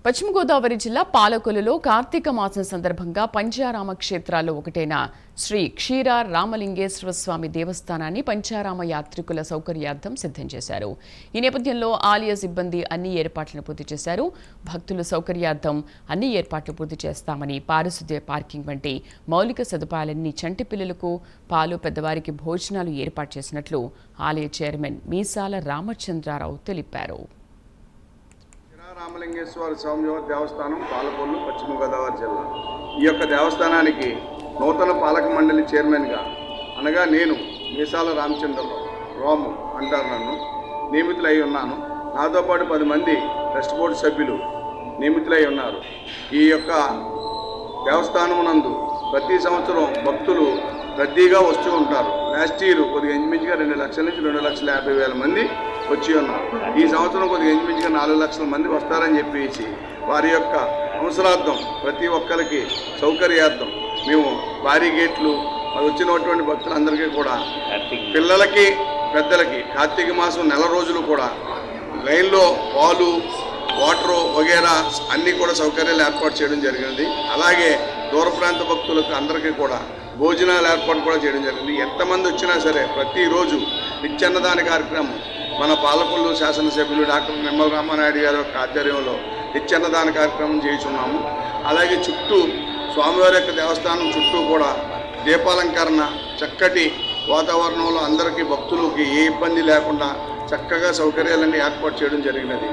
పశ్చిమ గోదావరి జిల్లా పాలకొల్లులో కార్తీక మాసం సందర్భంగా పంచారామ క్షేత్రాల్లో ఒకటైన శ్రీ క్షీర రామలింగేశ్వర స్వామి దేవస్థానాన్ని పంచారామ యాత్రికుల సౌకర్యార్థం సిద్ధం చేశారు. ఈ నేపథ్యంలో ఆలయ సిబ్బంది అన్ని ఏర్పాట్లను పూర్తి చేశారు. భక్తుల సౌకర్యార్థం అన్ని ఏర్పాట్లు పూర్తి చేస్తామని, పారిశుద్ధ్య, పార్కింగ్ వంటి మౌలిక సదుపాయాలన్నీ, చంటి పిల్లలకు పాలు, పెద్దవారికి భోజనాలు ఏర్పాటు చేసినట్లు ఆలయ చైర్మన్ మీసాల రామచంద్రారావు తెలిపారు. రామలింగేశ్వర స్వామి దేవస్థానం పాలకొల్లు, పశ్చిమ గోదావరి జిల్లా. ఈ యొక్క దేవస్థానానికి నూతన పాలక మండలి చైర్మన్గా అనగా నేను మీసాల రామచంద్రరావు అంటారు, నన్ను నియమితులై ఉన్నాను. నాతో పాటు 10 మంది ట్రస్ట్ బోర్డు సభ్యులు నియమితులై ఉన్నారు. ఈ యొక్క దేవస్థానం నందు ప్రతి సంవత్సరం భక్తులు రద్దీగా వస్తూ ఉంటారు. లాస్ట్ ఇయర్ కొద్దిగా ఇంచుమించుగా 2 లక్షల నుంచి 2,50,000 మంది వచ్చి ఉన్నారు. ఈ సంవత్సరం కొద్దిగా ఇంచుమించుగా 4 లక్షల మంది వస్తారని చెప్పేసి వారి యొక్క అవసరార్థం, ప్రతి ఒక్కరికి సౌకర్యార్థం మేము భారీ గేట్లు వచ్చినటువంటి భక్తులందరికీ కూడా, పిల్లలకి పెద్దలకి కార్తీక మాసం నెల రోజులు కూడా లైన్లో పాలు, వాటరు వగేరా అన్నీ కూడా సౌకర్యాలు ఏర్పాటు చేయడం జరిగింది. అలాగే దూర ప్రాంత భక్తులకు అందరికీ కూడా భోజనాలు ఏర్పాటు కూడా చేయడం జరిగింది. ఎంతమంది వచ్చినా సరే ప్రతిరోజు నిత్యాన్నదాన కార్యక్రమం మన పాలకొల్లు శాసనసభ్యులు డాక్టర్ నిమ్మల రామానాయుడు గారి యొక్క ఆధ్వర్యంలో నిత్యాన్నదాన కార్యక్రమం చేస్తున్నాము. అలాగే చుట్టూ స్వామివారి యొక్క దేవస్థానం చుట్టూ కూడా దీపాలంకరణ, చక్కటి వాతావరణంలో అందరికీ భక్తులకి ఏ ఇబ్బంది లేకుండా చక్కగా సౌకర్యాలన్నీ ఏర్పాటు చేయడం జరిగినది.